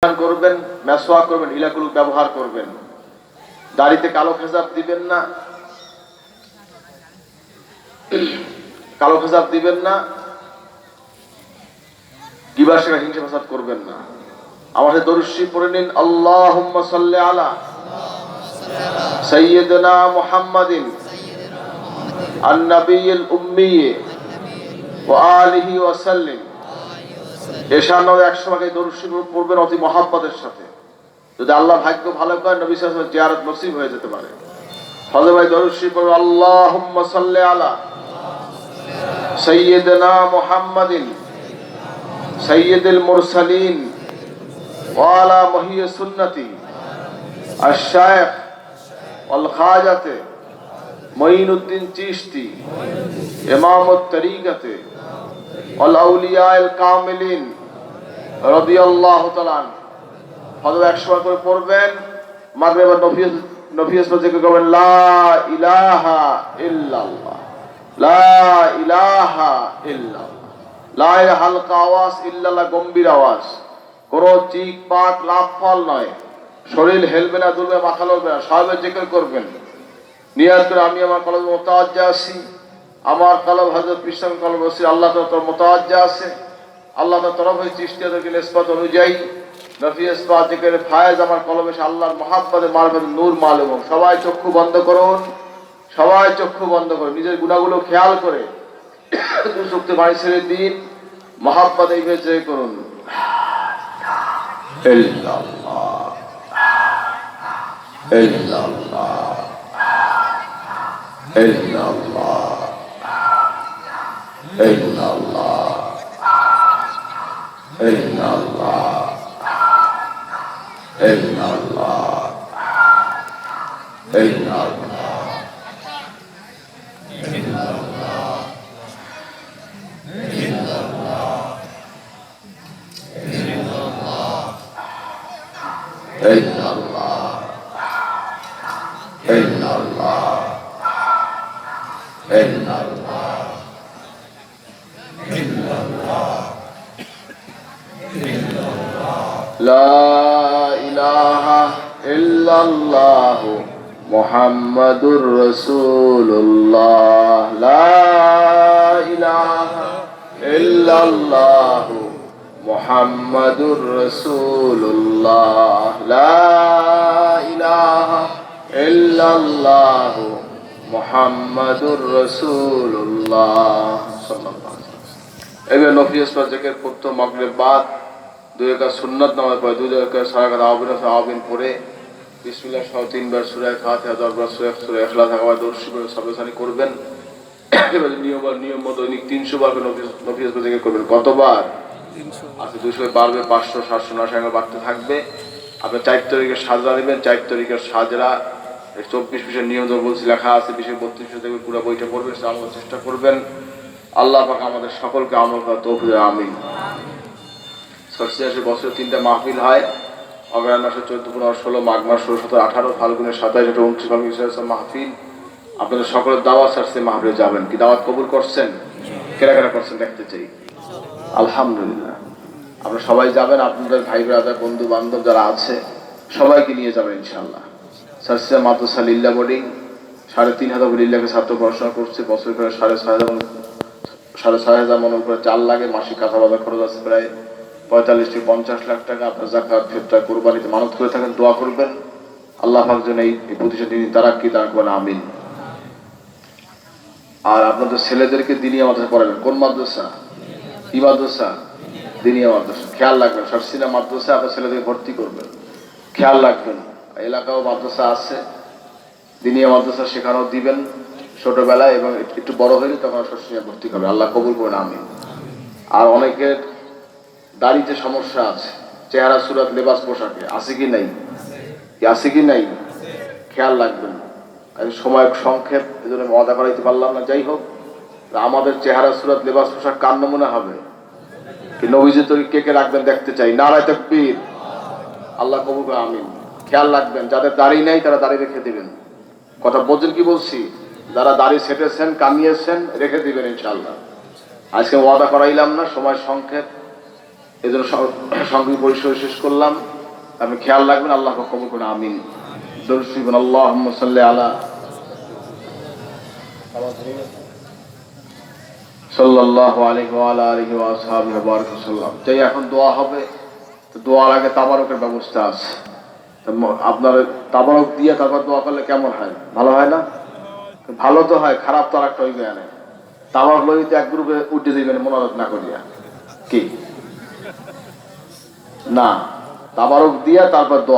করবেন, মেসওয়াক করবেন, ইলাগুলো ব্যবহার করবেন। দাড়িতে কালো খেজাব দিবেন না, কালো খেজাব দিবেন না, গিবত হিংসা ফাসাদ করবেন না। আমার সাথে দরুদ শরীফ পড়ে নিন। আল্লাহুম্মা সাল্লি আলা সাইয়্যিদিনা মুহাম্মাদিন আন-নাবিয়্যিল উম্মি ওয়া আলিহি ওয়া সাল্লিম। এশার 100 ভাগে দরুদ শরীফ পড়বেন অতি মহব্বতের সাথে। যদি আল্লাহ ভাগ্য ভালো করে নবী সাল্লাল্লাহু আলাইহি ওয়াসাল্লাম জিয়ারত নসিব হয়ে যেতে পারে। হযরত ভাই দরুদ শরীফ পড়বেন। আল্লাহুম্মা সাল্লি আলা সাইয়্যিদিনা মুহাম্মাদিন সাইয়্যিদুল মুরসালিন ওয়া আলা মুহয়্যি সুন্নতি আশ-শায়খ ওয়াল খাজাতে মুঈনুদ্দিন চিশতি ইমামুত তরিকাতে ওয়াল আউলিয়ায়ে কামিলিন রাদিয়াল্লাহু তাআলা। হযরত 100 বার করে পড়বেন। মাগরিব নফিস জিকির করবেন। লা ইলাহা ইল্লাল্লাহ, লা ইলাহা ইল্লাল্লাহ। লা ইলাহা হালকা আওয়াজ, ইল্লাল্লাহ গম্ভীর আওয়াজ। কোন চিক পাক লাভ ফল নয়। শরীর হেলবে না, দুলবে, মাথা লড়বে না। সাহেবের জিকির করবেন। নিয়াত করে আমি আমার কলবে মুতাওয়াজ্জা আছি। আমার কলব হযরত পীর কলব বসি আল্লাহ তাআলার মুতাওয়াজ্জা আছে। আল্লাহ তাআলার তরফ হইতে চিশতিয়াদের নিসবত অনুযায়ী নফিস পাক জিকির ফায়েজ আমার কলবে আল্লাহর মুহাব্বতের মারফতে নূর মালুম। সবাই চক্ষু বন্ধ করুন, সবাই চক্ষু বন্ধ করুন। নিজের গুনাহগুলো খেয়াল করে দুশক্তি বাড়ি ছেড়ে দিন, মুহাব্বত এই বেঁচে করুন। ইল্লাল্লাহ ইল্লাল্লাহ ইল্লাল্লাহ ইল্লাল্লাহ ইল্লাল্লাহ ইল্লাল্লাহ ইল্লাল্লাহ লা ইলাহা ইল্লাল্লাহ মুহাম্মাদুর রাসূলুল্লাহ। লা ইলাহা ইল্লাল্লাহ মুহাম্মাদুর রাসূলুল্লাহ। লা ইলাহা ইল্লাল্লাহ মুহাম্মাদুর রাসূলুল্লাহ সাল্লাল্লাহু আলাইহি ওয়াসাল্লাম। এবার নফিস পাক জিকির পড়তে মাগরিব বাদ 2 রাকাত সুন্নাত নামাজ পড়ে 2 রাকাত সারাকাত আওবিন পড়ে বিসমিল্লাহ সহ 3 বার সূরা ফাতিহা 10 বার সূরা ইখলাস একবার দরুদ শরীফ সাবধানে করবেন। এবার নিয়ম মতো দৈনিক 300 বার নফিস পাক জিকির করবেন। কতবার? 300। আচ্ছা 200 বাড়বে, 500 700 900 বাড়তে থাকবে। আপনি 4 তারিখের সাজরা নেবেন। 4 তারিখের সাজরা 24 বিষয়ের নিয়ম বলছি লেখা আছে। বিষয় 32 থেকে পুরো বইটা পড়বেন, আমলের চেষ্টা করবেন। আল্লাহ পাক আমাদের সকলকে আমল করার তৌফিক দেন, আমিন। 86 বছরে 3টা মাহফিল হয়। অগ্রহায়ণ মাসে 14, 15, 16, মাঘ মাস 16, 17, 18, ফাল্গুনের 27, 29 ফাল্গুন মাহফিল। আপনাদের সকলের দাওয়াত আসছে, মাহফিলে যাবেন। কি দাওয়াত কবুল করছেন? কেরা করছেন দেখতে চাই। আলহামদুলিল্লাহ। আপনারা সবাই যাবেন। আপনাদের ভাই ব্রাদার বন্ধু বান্ধব যারা আছে সবাইকে নিয়ে যাবেন ইনশাআল্লাহ। সারসিয়া মাদ্রাসা লিল্লাহ বোর্ডিং 3,500 লিল্লাহকে ছাত্র পড়াশোনা করছে। বছর করে 6,500 মন উপরে চাল লাগে। মাসিক কাঁচা বাজার খরচ আছে প্রায় 45 থেকে 50 লাখ টাকা। আপনার যাকাত ফিতরা কুরবানিতে মানত করে থাকেন, দোয়া করবেন আল্লাহ পাক যেন এই প্রতিষ্ঠান তিনি তারাক্কি দান করেন, আমিন। আর আপনাদের ছেলেদেরকে দিনিয়া মাদ্রাসা পড়াবেন। কোন মাদ্রাসা? কি মাদ্রাসা? দিনিয়া মাদ্রাসা। খেয়াল রাখবেন সরসিনা মাদ্রাসা আপনার ছেলেদের ভর্তি করবেন, খেয়াল রাখবেন। এলাকাও মাদ্রাসা আছে, দিনিয়া মাদ্রাসা সেখানেও দিবেন ছোটবেলায়, এবং একটু বড় হলে তখন সরসিনা ভর্তি করবে। আল্লাহ কবুল করেন, আমিন। আর অনেকের দাড়িতে সমস্যা আছে, চেহারা সুরাত লেবাস পোশাকে আছে কি নাই? আছে কি নাই? খেয়াল রাখবেন। সময় সংক্ষেপ, এজন্য ওয়াদা করাইতে পারলাম না। যাই হোক, আমাদের চেহারা সুরাত লেবাস পোশাক কার নমুনা হবে? কি নবীজি তরিকা কে রাখবেন দেখতে চাই। নারায়ে তাকবীর। আল্লাহ কবুল করে, আমিন। খেয়াল রাখবেন যাদের দাড়ি নেই তারা দাড়ি রেখে দিবেন। কথা বোঝেন কি বলছি? যারা দাড়ি সেটেছেন, কামিয়েছেন, রেখে দিবেন ইনশাআল্লাহ। আজকে ওয়াদা করাইলাম না, সময় সংক্ষেপ, এজন্য সংক্ষিপ্ত পরিসরে শেষ করলাম। আপনি খেয়াল রাখবেন, আল্লাহ কবুল করুন, আমিন। দরুদ শরীফ আল্লাহুম্মা সাল্লি আলা সাল্লাল্লাহু আলাইহি ওয়া আলা আলিহি ওয়া আসহাবিহি ওয়া বারাক সাল্লাম। তাই এখন দোয়া হবে, তো দোয়ার আগে তাবারকের ব্যবস্থা আছে। আপনার তাবারক দিয়ে তারপর দোয়া করলে কেমন হয়? ভালো হয় না? ভালো তো হয়, খারাপ তো আর একটা হইবে না। তাবারক লইতে এক গ্রুপে উঠে দিবেন মোনাজাত না করিয়া, কি না? তাবারক দিয়া তারপর দোয়া।